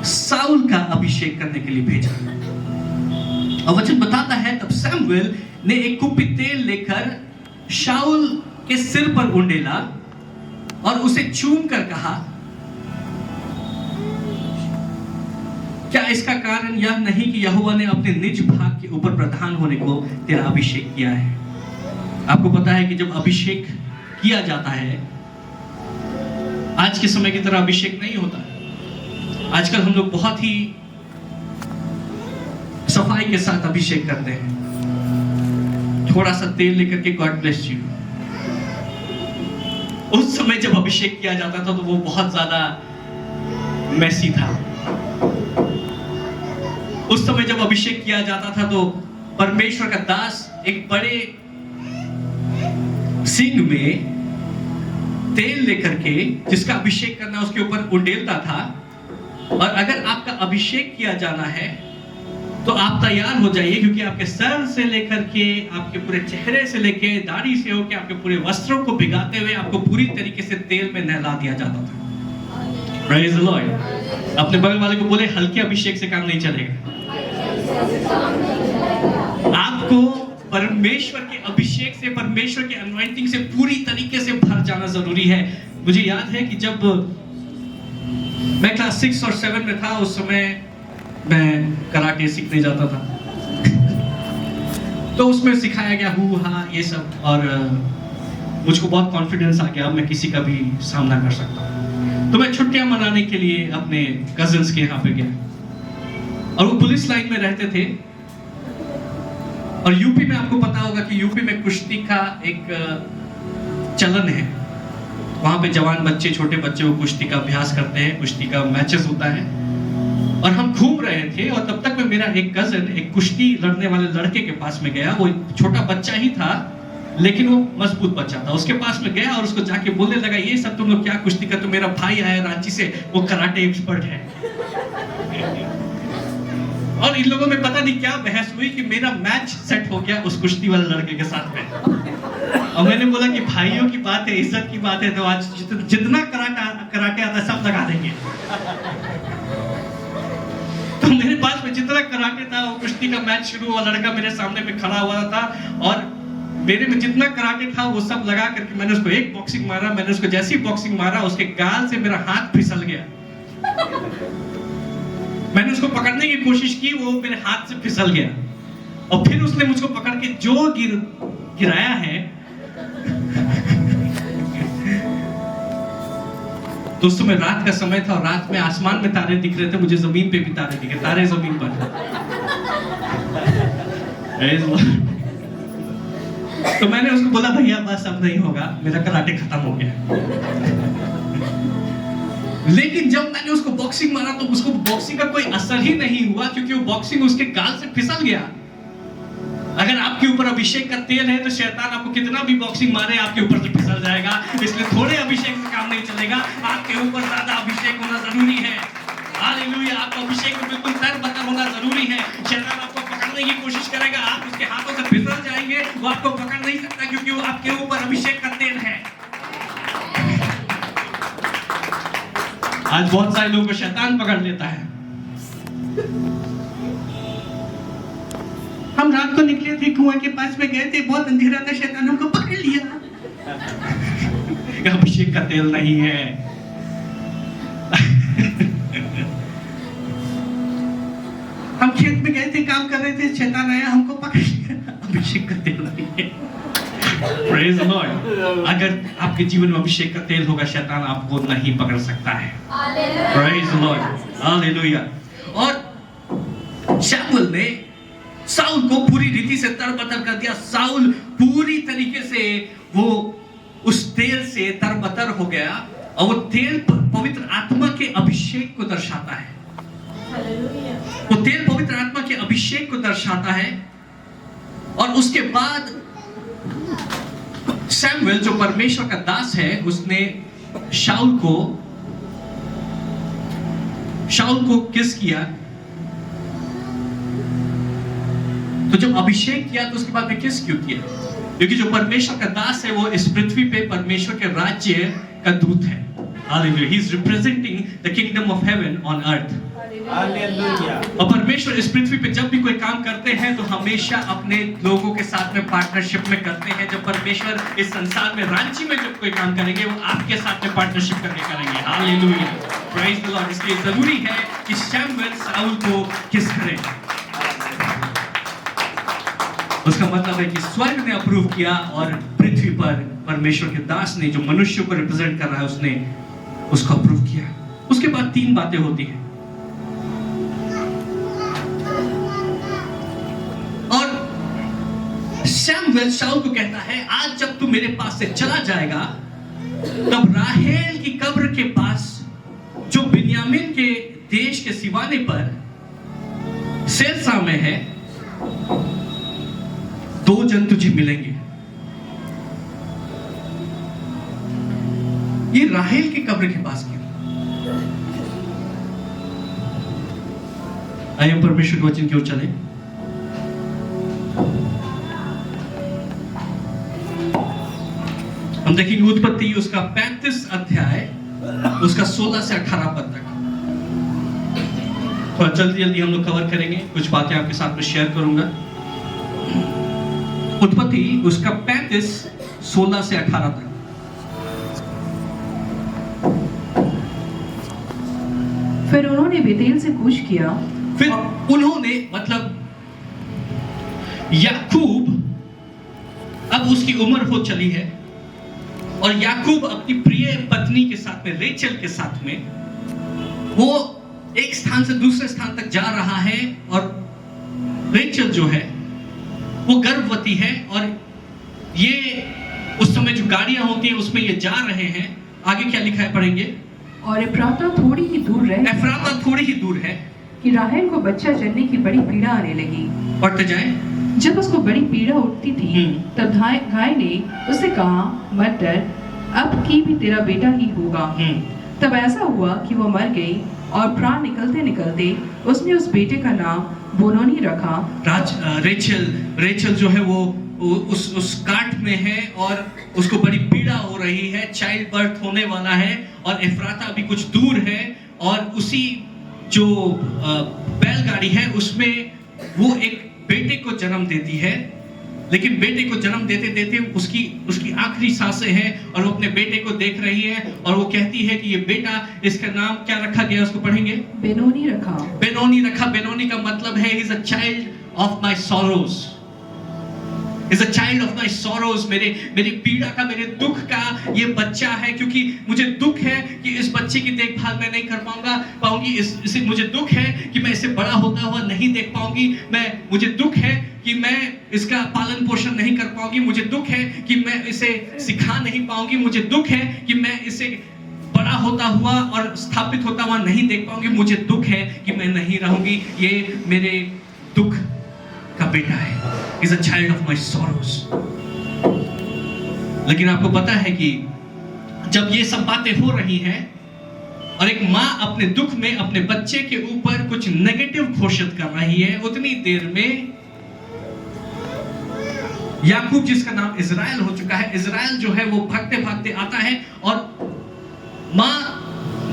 साउल का अभिषेक करने के लिए भेजा। और वचन बताता है तब सैमुएल ने एक कुप्पी तेल लेकर शाऊल के सिर पर उंडेला और उसे चूम कर कहा, क्या इसका कारण यह नहीं कि यहोवा ने अपने निज भाग के ऊपर प्रधान होने को तेरा अभिषेक किया है। आपको पता है कि जब अभिषेक किया जाता है, आज के समय की तरह अभिषेक नहीं होता है। आजकल हम लोग बहुत ही सफाई के साथ अभिषेक करते हैं। थोड़ा सा तेल लेकर के गॉड ब्लेस यू। उस समय जब अभिषेक किया जाता था तो वो बहुत ज्यादा मैसी था। उस समय जब अभिषेक किया जाता था तो परमेश्वर का दास एक बड़े सिंग में तेल लेकर के, जिसका अभिषेक करना उसके ऊपर उंडेलता था। और अगर आपका अभिषेक किया जाना है तो आप तैयार हो जाइए, क्योंकि आपके सर से लेकर के आपके पूरे चेहरे से लेके दाढ़ी से होकर आपके पूरे वस्त्रों को भिगाते हुए आपको पूरी तरीके से तेल में नहला दिया जाता था। Praise the Lord। अपने बगल वाले को बोले, हल्के अभिषेक से काम नहीं चलेगा। आपको परमेश्वर के अभिषेक से, परमेश्वर के अनॉइंटिंग से पूरी तरीके से भर जाना जरूरी है। मुझे याद है कि जब मैं क्लास 6 और 7 में था, उस समय मैं कराटे सीखने जाता था। तो उसमें सिखाया गया हु हा ये सब, और मुझको बहुत कॉन्फिडेंस आ गया, मैं किसी का भी सामना कर सकता हूँ। तो मैं छुट्टियां मनाने के लिए अपने कजिन्स के यहाँ पे गया, और वो पुलिस लाइन में रहते थे। और यूपी में आपको पता होगा कि यूपी में कुश्ती का एक चलन है। वहां पे जवान बच्चे, छोटे बच्चे वो कुश्ती का अभ्यास करते हैं, कुश्ती का मैचेस होता है। और हम घूम रहे थे, और तब तक में मेरा एक कजन एक कुश्ती लड़ने वाले लड़के के पास में गया। वो छोटा बच्चा ही था, लेकिन वो मजबूत बच्चा था। उसके पास में गया और उसको जाके बोलने लगा, ये सब तुम लोग क्या कुश्ती का, तो मेरा भाई आया रांची से, वो कराटे एक्सपर्ट है। और इन लोगों में पता नहीं क्या बहस हुई कि मेरा मैच सेट हो गया उस कुश्ती वाले लड़के के साथ में। और मैंने बोला कि भाइयों की बात है, इज्जत की बात है, तो आज जितना कराटे आता है सब लगा देंगे। तो मेरे पास में जितना कराटे था, वो कुश्ती का मैच शुरू हुआ, लड़का मेरे सामने में खड़ा हुआ था, और मेरे में जितना कराटे था वो सब लगा करके मैंने उसको एक बॉक्सिंग मारा। मैंने उसको जैसी बॉक्सिंग मारा, उसके गाल से मेरा हाथ फिसल गया। मैंने उसको पकड़ने की कोशिश की, वो मेरे हाथ से फिसल गया और फिर उसने मुझको पकड़ के जो गिराया है। दोस्तों में रात का समय था और रात में आसमान में तारे दिख रहे थे, मुझे जमीन पे भी तारे दिखे, तारे जमीन पर। तो मैंने उसको बोला भैया बस अब नहीं होगा, मेरा कराटे खत्म हो गया। लेकिन जब मैंने उसको बॉक्सिंग मारा तो उसको बॉक्सिंग का कोई असर ही नहीं हुआ, क्योंकि वो बॉक्सिंग उसके गाल से फिसल गया। अगर आपके ऊपर अभिषेक का तेल है तो शैतान आपको कितना भी बॉक्सिंग मारे आपके ऊपर से फिसल जाएगा। इसलिए थोड़े अभिषेक से काम नहीं चलेगा, आपके ऊपर ज्यादा अभिषेक होना जरूरी है। हालेलुया, आपको अभिषेक में बिल्कुल तर-बतर होना जरूरी है। शैतान आपको पकड़ने की कोशिश करेगा, आप उसके हाथों से फिसल जाएंगे, वो आपको पकड़ नहीं सकता क्योंकि वो आपके ऊपर अभिषेक का तेल है। आज बहुत सारे लोगों को शैतान पकड़ लेता है। हम रात को निकले थे, कुआं के पास में गए थे, बहुत अंधेरा था, शैतान हमको पकड़ लिया। अभिषेक का तेल नहीं है। हम खेत में गए थे, काम कर रहे थे, शैतान आया हमको पकड़ लिया। अभिषेक का तेल नहीं है। Praise the Lord. अगर आपके जीवन में अभिषेक का तेल होगा, शैतान आपको नहीं पकड़ सकता है। Praise the Lord. Hallelujah. और शमूएल ने साउल को पूरी रीति से तरबतर कर दिया। साउल पूरी तरीके से वो उस तेल से तरबतर हो गया, और वो तेल पवित्र आत्मा के अभिषेक को दर्शाता है। वो तेल पवित्र आत्मा के अभिषेक को दर्शाता है। और उसके बाद शमूएल जो परमेश्वर का दास है, उसने शाऊल को किस किया। तो जब अभिषेक किया तो उसके बाद में किस क्यों किया? क्योंकि जो परमेश्वर का दास है वो इस पृथ्वी पे परमेश्वर के राज्य का दूत है। Hallelujah. He is representing the kingdom of heaven on earth. Hallelujah. और परमेश्वर इस पृथ्वी पे जब भी कोई काम करते हैं तो हमेशा अपने लोगों के साथ में पार्टनरशिप में करते हैं। जब परमेश्वर इस संसार में रांची में जब कोई काम करेंगे वो आपके साथ में पार्टनरशिप करके करेंगे। Hallelujah, praise the Lord. इसलिए जरूरी है कि शमूएल साउल को किस करे। उसका मतलब है कि स्वर्ग ने अप्रूव किया और पृथ्वी पर परमेश्वर के दास ने, जो मनुष्य को रिप्रेजेंट कर रहा है, उसने उसको अप्रूव किया। उसके बाद 3 बातें होती हैं। और शमूएल शाऊल को कहता है, आज जब तू मेरे पास से चला जाएगा तब राहेल की कब्र के पास, जो बिन्यामीन के देश के सिवाने पर सेरसा में है, 2 जन तुझे मिलेंगे। ये राहेल की कब्र के पास क्यों? आइए हम परमेश्वर के वचन की ओर चले। हम देखेंगे उत्पत्ति उसका 35 अध्याय, उसका 16 से 18 पद तक। थोड़ा जल्दी हम लोग कवर करेंगे, कुछ बातें आपके साथ में शेयर करूंगा। उत्पत्ति उसका 35 16 से 18 तक। फिर उन्होंने बेतेल से कूच किया। फिर उन्होंने मतलब याकूब, अब उसकी उम्र हो चली है और याकूब अपनी प्रिय पत्नी के साथ में, रेचल के साथ में, वो एक स्थान से दूसरे स्थान तक जा रहा है। और रेचल जो है वो गर्भवती है और ये उस समय जो गाड़ियां होती हैं उसमें ये जा रहे हैं। आगे क्या लिखा है पढ़ेंगे। और एफ्राता थोड़ी ही दूर रहे, एफ्राता थोड़ी ही दूर है कि राहेल को बच्चा जनने की बड़ी पीड़ा आने लगी। पढ़ते जाए। जब उसको बड़ी पीड़ा उठती थी तब गाय ने उससे कहा, मत डर, अब की भी तेरा बेटा ही होगा। तब ऐसा हुआ कि वो मर गई और प्राण निकलते निकलते उसने उस बेटे का नाम बोनोनी रखा। रेचल जो है वो उस काट में है और उसको बड़ी पीड़ा हो रही है, चाइल्ड बर्थ होने वाला है। और एफ्राता अभी कुछ दूर है और उसी जो बैलगाड़ी है उसमें वो एक बेटे को जन्म देती है। लेकिन बेटे को जन्म देते देते उसकी आखिरी सांसें हैं और वो अपने बेटे को देख रही है और वो कहती है कि ये बेटा, इसका नाम क्या रखा गया, उसको पढ़ेंगे। बेनोनी रखा। बेनोनी रखा। बेनोनी का मतलब है is a child of my sorrows, is a child of my sorrows. मेरी पीड़ा का, मेरे दुख का ये बच्चा है, क्योंकि मुझे दुख है कि इस बच्चे की देखभाल मैं नहीं कर पाऊंगी। मुझे दुख है कि मैं इसे बड़ा होता हुआ नहीं देख पाऊंगी। मुझे दुख है कि मैं इसका पालन पोषण नहीं कर पाऊंगी। मुझे दुख है कि मैं इसे सिखा नहीं पाऊंगी। मुझे दुख है कि मैं इसे बड़ा होता हुआ और स्थापित होता हुआ नहीं देख पाऊंगी। मुझे दुख है कि मैं नहीं रहूंगी। ये मेरे दुख का बेटा है, is a child of my sorrows. लेकिन आपको पता है कि जब ये सब बातें हो रही हैं और एक माँ अपने दुख में अपने बच्चे के ऊपर कुछ नेगेटिव घोषित कर रही है, उतनी देर में याकूब, जिसका नाम इजराइल हो चुका है, इजराइल जो है वो भागते भागते आता है और माँ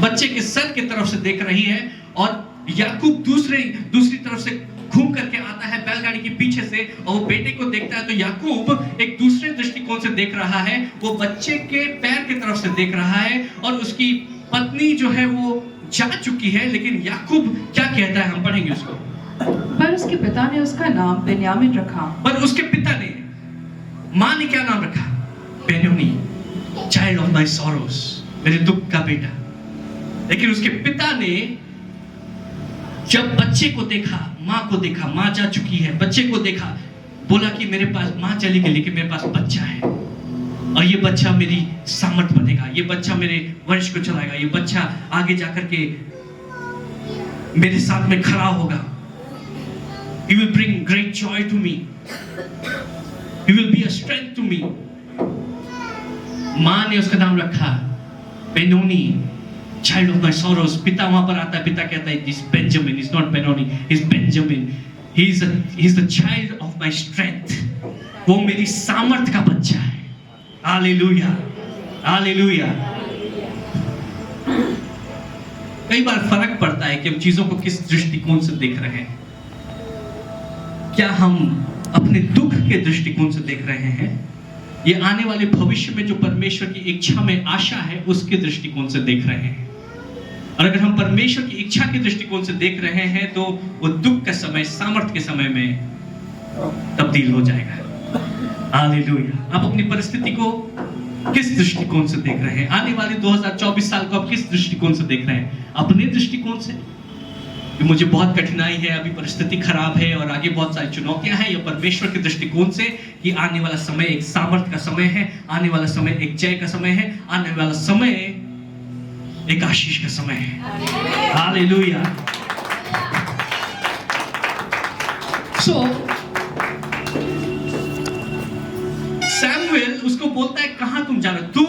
बच्चे के सर की तरफ से देख रही है और याकूब दूसरी तरफ से घूम करके आता है बैलगाड़ी के पीछे से और वो बेटे को देखता है। तो याकूब एक दूसरे दृष्टिकोण से देख रहा है, वो बच्चे के पैर की तरफ से देख रहा है और उसकी पत्नी जो है वो जा चुकी है। लेकिन याकूब क्या कहता है, हम पढ़ेंगे उसको। पर उसके पिता ने उसका नाम बेन्यामीन रखा। पर उसके पिता ने, माँ ने क्या नाम रखा? Benjamin, child of my sorrows, मेरे दुख का बेटा। लेकिन उसके पिता ने जब बच्चे को देखा, माँ को देखा, माँ जा चुकी है, बच्चे को देखा, बोला कि मेरे पास, माँ चली गई लेकिन मेरे पास बच्चा है और ये बच्चा मेरी सामर्थ बनेगा, ये बच्चा मेरे वंश को चलाएगा, ये बच्चा आगे जाकर के मेरे साथ में खड़ा होगा। He will bring great joy to me. He will be a strength to me. माँ ने उसका नाम रखा Benoni, child of my sorrows. पिता वहां पर आता है, पिता कहता है this Benjamin is not Benoni, is Benjamin, he is the child of my strength. वो मेरी सामर्थ का बच्चा है। Hallelujah, hallelujah. कई बार फर्क पड़ता है कि हम चीजों को किस दृष्टिकोण से देख रहे हैं। क्या हम अपने दुख के दृष्टिकोण से देख रहे हैं, ये आने वाले भविष्य में जो परमेश्वर की इच्छा में आशा है उसके दृष्टिकोण से देख रहे हैं? और अगर हम परमेश्वर की इच्छा के दृष्टिकोण से देख रहे हैं तो वो दुख का समय सामर्थ के समय में तब्दील हो जाएगा। हालेलुया। आप अपनी परिस्थिति को किस दृष्टिकोण से देख रहे हैं? आने वाले 2024 साल को आप किस दृष्टिकोण से देख रहे हैं? अपने दृष्टिकोण से कि मुझे बहुत कठिनाई है, अभी परिस्थिति खराब है और आगे बहुत सारी चुनौतियां हैं, या परमेश्वर के दृष्टिकोण से कि आने वाला समय एक सामर्थ का समय है, आने वाला समय एक जय का समय है, आने वाला समय एक आशीष का समय है। हालेलुया। सो सैमुएल उसको बोलता है, कहां तुम जाना? तुम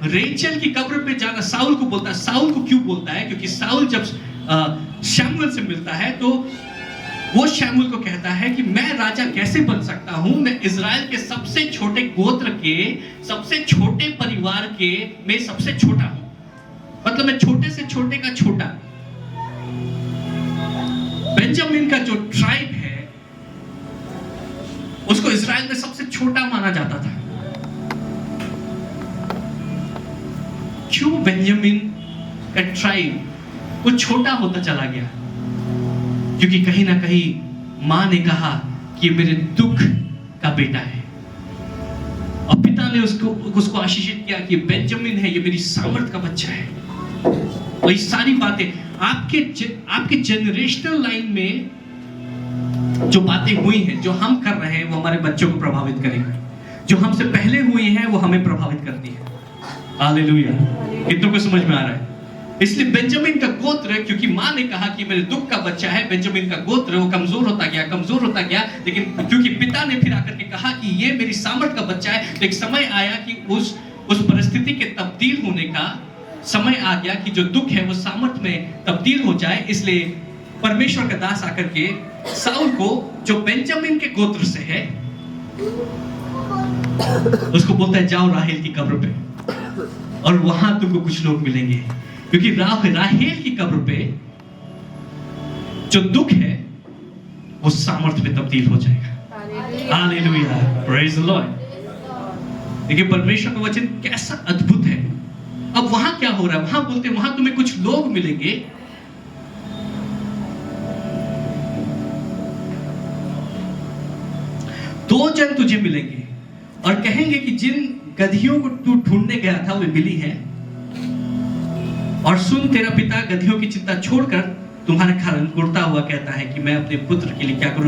रेचल की कब्र पे जाना। साउल को बोलता है। साउल को क्यों बोलता है? क्योंकि साउल जब शमूएल से मिलता है तो वो शमूएल को कहता है कि मैं राजा कैसे बन सकता हूं, मैं इजराइल के सबसे छोटे गोत्र के, सबसे छोटे परिवार के मैं सबसे छोटा हूं, मतलब मैं छोटे से छोटे का छोटा। बेंजामिन का जो ट्राइब है उसको इजराइल में सबसे छोटा माना जाता था। क्यों बेंजामिन का ट्राइब वो छोटा होता चला गया? क्योंकि कहीं ना कहीं मां ने कहा कि मेरे दुख का बेटा है और पिता ने उसको आशीषित किया कि बेंजामिन है, ये मेरी सामर्थ का बच्चा है। और ये सारी बातें आपके जनरेशनल लाइन में जो बातें हुई हैं, जो हम कर रहे हैं, वो हमारे बच्चों को प्रभावित करेंगे। जो हमसे पहले हुई हैं वो हमें प्रभावित करती है। हालेलुया। कितनों को समझ में आ रहा है? इसलिए बेंजामिन का गोत्र, क्योंकि मां ने कहा कि मेरे दुख का बच्चा है, बेंजामिन का गोत्र वो कमजोर होता गया। लेकिन क्योंकि पिता ने फिर आकर के कहा कि ये मेरी सामर्थ का बच्चा है, तो एक समय आया कि उस परिस्थिति के तब्दील होने का समय आ गया कि जो दुख है वो सामर्थ में तब्दील हो जाए। इसलिए परमेश्वर का दास आकर के साउल को, जो बेंजामिन के गोत्र से है, उसको बोलता है जाओ राहेल की कब्र पे और वहां तुमको कुछ लोग मिलेंगे, क्योंकि राहेल की कब्र पे जो दुख है वो सामर्थ में तब्दील हो जाएगा। Hallelujah, praise the Lord. देखिए परमेश्वर का वचन कैसा अद्भुत है। अब वहां क्या हो रहा है, वहां बोलते हैं वहां तुम्हें कुछ लोग मिलेंगे, दो जन तुझे मिलेंगे और कहेंगे कि जिन गधियों को तू ढूंढने गया था वे मिली है, और सुन तेरा पिता गधियों की चिंता छोड़कर तुम्हारे कारण गुड़ता हुआ कहता है कि मैं अपने पुत्र के लिए क्या करूं।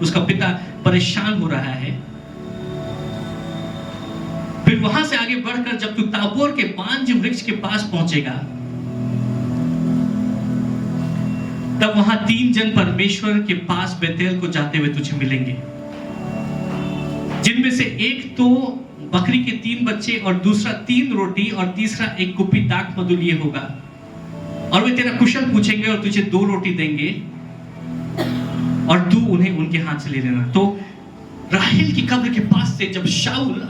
उसका पिता परेशान हो रहा है। फिर वहां से आगे बढ़कर जब तू ताबोर के पांज वृक्ष के पास पहुंचेगा, तब वहां 3 जन परमेश्वर के पास बेतेल को जाते हुए तुझे मिलेंगे, जिनमें से एक तो बकरी के 3 बच्चे और दूसरा 3 रोटी और तीसरा एक कुप्पी दाख मधु लिए होगा, और वे तेरा कुशल पूछेंगे और तुझे 2 रोटी देंगे और तू उन्हें उनके हाथ से ले लेना। तो राहेल की कब्र के पास से जब शाऊल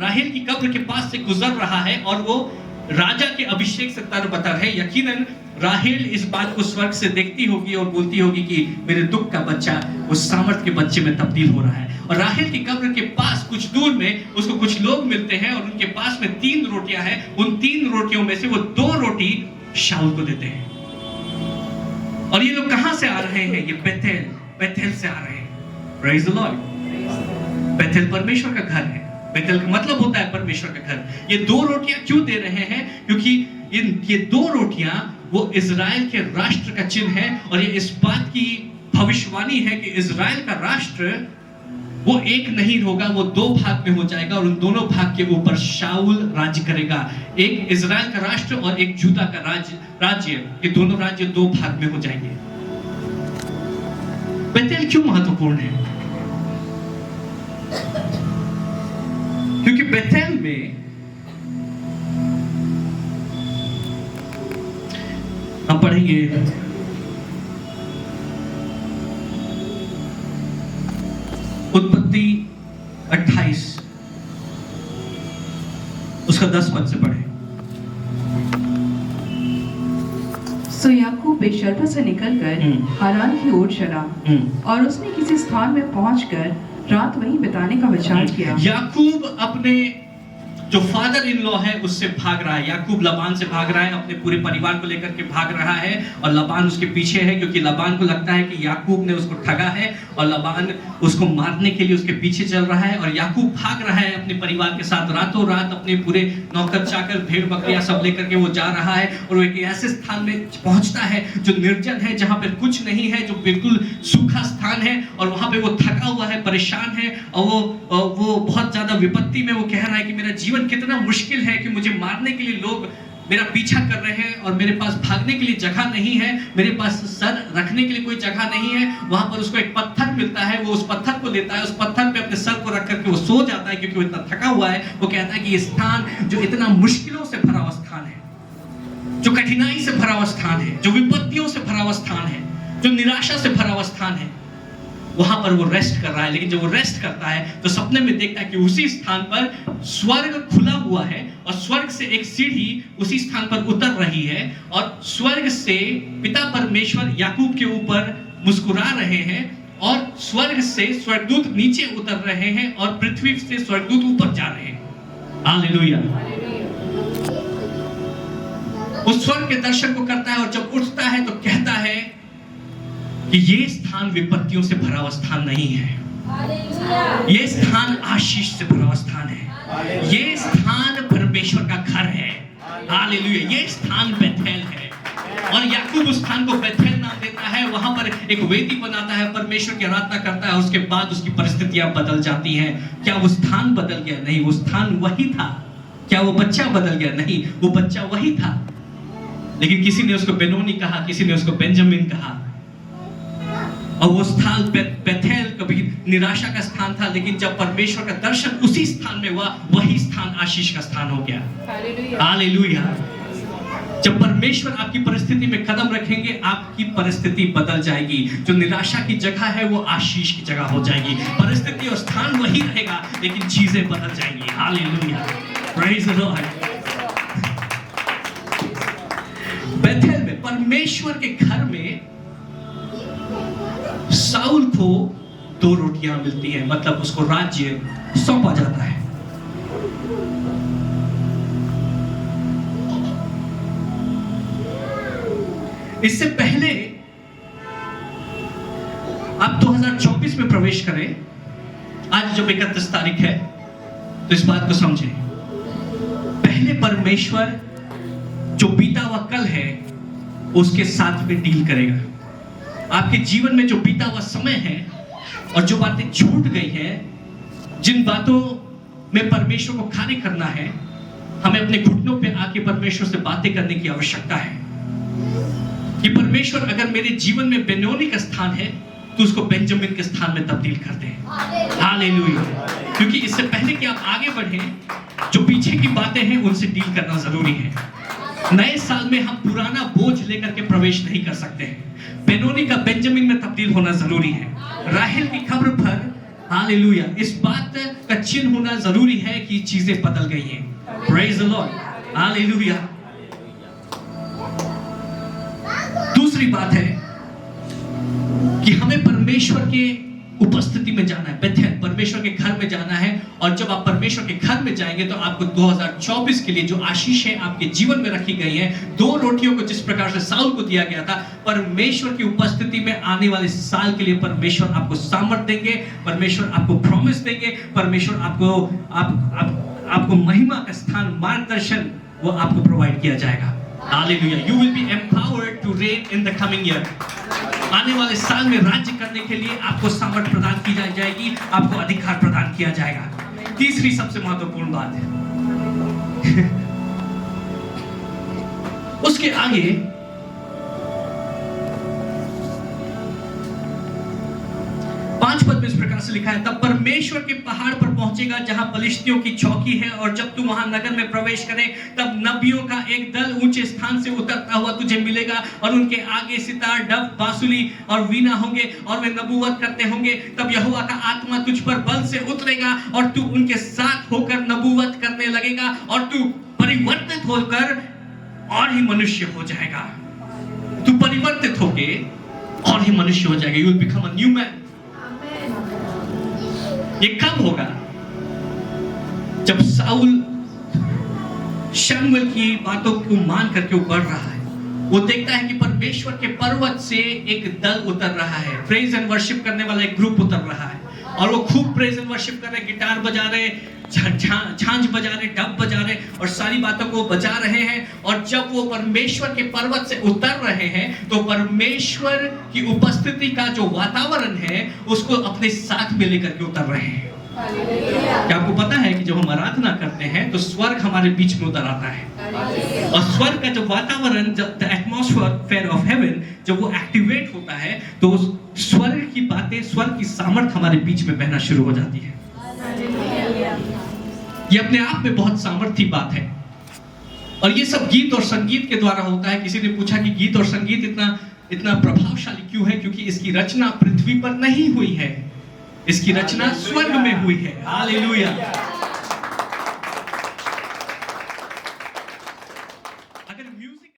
राहेल की कब्र के पास से गुजर रहा है और वो राजा के अभिषेक से तरबतर है, यकीनन राहेल इस बात को स्वर्ग से देखती होगी और बोलती होगी कि मेरे दुख का बच्चा उस सामर्थ के बच्चे में तब्दील हो रहा है। और राहेल की कब्र के पास कुछ दूर में उसको कुछ लोग मिलते हैं और उनके पास में 3 रोटियां हैं। उन 3 रोटियों में से वो 2 रोटी शाऊल को देते हैं। और ये लोग कहां से आ रहे हैं? ये बेथेल से आ रहे हैं। Praise the Lord. बेथेल परमेश्वर का घर है। बेथेल का मतलब होता है परमेश्वर का घर। ये 2 रोटियां क्यों दे रहे हैं? क्योंकि ये 2 रोटियां वो इजराइल के राष्ट्र का चिन्ह है, और ये इस बात की भविष्यवाणी है कि इजराइल का राष्ट्र वो एक नहीं होगा, वो 2 भाग में हो जाएगा, और उन दोनों भाग के ऊपर शाऊल राज्य करेगा। एक इजराइल का राष्ट्र और एक यूदा का राज्य, ये दोनों राज्य 2 भाग में हो जाएंगे। बेतेल क्यों महत्वपूर्ण है? क्योंकि बेतेल में हम पढ़ेंगे उत्पत्ति 28 उसका 10 पद से पढ़े। सो याकूब बेशर्बा से निकलकर हारान की ओर चला, और उसने किसी स्थान में पहुंचकर रात वहीं बिताने का विचार किया। याकूब अपने जो फादर इन लॉ है उससे भाग रहा है। याकूब लबान से भाग रहा है, अपने पूरे परिवार को लेकर के भाग रहा है, और लबान उसके पीछे है, क्योंकि लबान को लगता है कि याकूब ने उसको ठगा है और लबान उसको मारने के लिए उसके पीछे चल रहा है। और याकूब भाग रहा है अपने परिवार के साथ, रातों रात अपने पूरे नौकर चाकर भेड़ बकरियां सब लेकर के वो जा रहा है, और वो एक ऐसे स्थान में पहुंचता है जो निर्जन है, जहां पे कुछ नहीं है, जो बिल्कुल सूखा स्थान है, और वहां पे वो थका हुआ है, परेशान है, और वो बहुत ज्यादा विपत्ति में वो कह रहा है कि मेरा जीवन कितना मुश्किल है कि मुझे मारने के लिए लोग मेरा पीछा कर रहे हैं, और मेरे पास भागने के लिए जगह नहीं है, मेरे पास सर रखने के लिए कोई जगह नहीं है। वहां पर उसको एक पत्थर मिलता है, वो उस पत्थर को लेता है, उस पत्थर पे अपने सर को रख करके वो सो जाता है, क्योंकि वो इतना थका हुआ है। वो कहता है कि ये स्थान जो इतना मुश्किलों से भरा हुआ स्थान है, जो कठिनाई से भरा हुआ स्थान है, जो विपत्तियों से भरा हुआ स्थान है, जो निराशा से भरा हुआ स्थान है, वहां पर वो रेस्ट कर रहा है। लेकिन जब वो रेस्ट करता है तो सपने में देखता है कि उसी स्थान पर स्वर्ग खुला हुआ है, और स्वर्ग से एक सीढ़ी उसी स्थान पर उतर रही है, और स्वर्ग से पिता परमेश्वर याकूब के ऊपर मुस्कुरा रहे हैं, और स्वर्ग से स्वर्गदूत नीचे उतर रहे हैं, और पृथ्वी से स्वर्गदूत ऊपर जा रहे हैं। हालेलुया। उस स्वर्ग के दर्शन को करता है, और जब उठता है तो कहता है कि ये स्थान विपत्तियों से भरा हुआ स्थान नहीं है, ये स्थान आशीष से भरा हुआ स्थान है, ये स्थान परमेश्वर का घर है। हालेलुया। ये स्थान बेथेल है, और याकूब उस स्थान को बेथेल नाम देता है। वहां पर एक वेदी बनाता है, परमेश्वर की आराधना करता है, उसके बाद उसकी परिस्थितियां बदल जाती हैं। क्या वो स्थान बदल गया? नहीं, वो स्थान वही था। क्या वो बच्चा बदल गया? नहीं, वो बच्चा वही था, लेकिन किसी ने उसको बेनोनी कहा, किसी ने उसको बेंजामिन कहा, और वो स्थान बेथेल कभी निराशा का स्थान था, लेकिन जब परमेश्वर का दर्शन उसी स्थान में हुआ, वही स्थान आशीष का स्थान हो गया। हालेलुया। जब परमेश्वर आपकी परिस्थिति में कदम रखेंगे, आपकी परिस्थिति बदल जाएगी। जो निराशा की जगह है वो आशीष की जगह हो जाएगी। परिस्थिति और स्थान वही रहेगा, लेकिन चीजें बदल जाएंगी। Hallelujah. Praise the Lord. Bethel में, परमेश्वर के घर में शाऊल को 2 रोटियां मिलती हैं, मतलब उसको राज्य सौंपा जाता है। इससे पहले आप 2024 में प्रवेश करें, आज जब 31 तारीख है, तो इस बात को समझें। पहले परमेश्वर जो बीता हुआ कल है उसके साथ में डील करेगा। आपके जीवन में जो बीता हुआ समय है और जो बातें छूट गई हैं, जिन बातों में परमेश्वर को खाली करना है, हमें अपने घुटनों पे आके परमेश्वर से बातें करने की आवश्यकता है कि परमेश्वर अगर मेरे जीवन में बेन्योनी का स्थान है तो उसको बेंजामिन के स्थान में तब्दील कर दे। हालेलुया। क्योंकि इससे पहले कि आप आगे बढ़े, जो पीछे की बातें हैं उनसे डील करना जरूरी है। नए साल में हम पुराना बोझ लेकर के प्रवेश नहीं कर सकते हैं। बेन्योनी का बेंजामिन में तब्दील होना जरूरी है। राहेल की खबर पर हालेलुया इस बात का चिन्ह होना जरूरी है कि चीजें बदल गई हैं। Praise the Lord. हालेलुया। दूसरी बात है कि हमें परमेश्वर के उपस्थिति में जाना है, बेथेल परमेश्वर के घर में जाना है। और जब आप परमेश्वर के घर में जाएंगे तो आपको 2024 के लिए जो आशीषें आपके जीवन में रखी गई हैं, 2 रोटियों को जिस प्रकार से साउल को दिया गया था, परमेश्वर की उपस्थिति में आने वाले साल के लिए परमेश्वर आपको सामर्थ देंगे, परमेश्वर आपको प्रॉमिस देंगे, परमेश्वर आपको महिमा का स्थान, मार्गदर्शन वो आपको प्रोवाइड किया जाएगा। Hallelujah. You will be empowered to reign in the coming year. आने वाले साल में राज्य करने के लिए आपको सामर्थ प्रदान की जाएगी, आपको अधिकार प्रदान किया जाएगा। तीसरी सबसे महत्वपूर्ण बात है उसके आगे 5 पद में इस प्रकार से लिखा है, तब परमेश्वर के पहाड़ पर पहुंचेगा जहां पलिश्तियों की चौकी है, और जब तू वहां नगर में प्रवेश करे तब नबियों का एक दल ऊंचे स्थान से उतरता हुआ तुझे मिलेगा, और उनके आगे सितार, डफ, बांसुरी और वीणा होंगे, और वे नबूवत करते होंगे। तब यहोवा का आत्मा तुझ पर बल से उतरेगा और तू उनके साथ होकर नबूवत करने लगेगा, और तू परिवर्तित होकर और ही मनुष्य हो जाएगा। तू परिवर्तित होके और ही मनुष्य हो जाएगा। You will become a new man. ये कब होगा? जब साउल शमूएल की बातों को मान करके बढ़ रहा है, वो देखता है कि परमेश्वर के पर्वत से एक दल उतर रहा है, प्रेज एंड वर्शिप करने वाला एक ग्रुप उतर रहा है, और वो खूब प्रेज एंड वर्शिप कर रहे, गिटार बजा रहे, झांझ बजा रहे, डब बजा रहे, और सारी बातों को बजा रहे हैं। और जब वो परमेश्वर के पर्वत से उतर रहे हैं तो परमेश्वर की उपस्थिति का जो वातावरण है उसको अपने साथ में लेकर के उतर रहे हैं। क्या आपको पता है कि जब हम आराधना करते हैं तो स्वर्ग हमारे बीच में उतर आता है, और स्वर्ग का जो वातावरण, जब द एटमॉस्फेयर ऑफ हेवन जब वो एक्टिवेट होता है तो स्वर्ग की बातें, स्वर्ग की सामर्थ हमारे बीच में बहना शुरू हो जाती है। ये अपने आप में बहुत सामर्थी बात है, और ये सब गीत और संगीत के द्वारा होता है। किसी ने पूछा कि गीत और संगीत इतना प्रभावशाली क्यों है? क्योंकि इसकी रचना पृथ्वी पर नहीं हुई है, इसकी रचना स्वर्ग में हुई है। हालेलुया।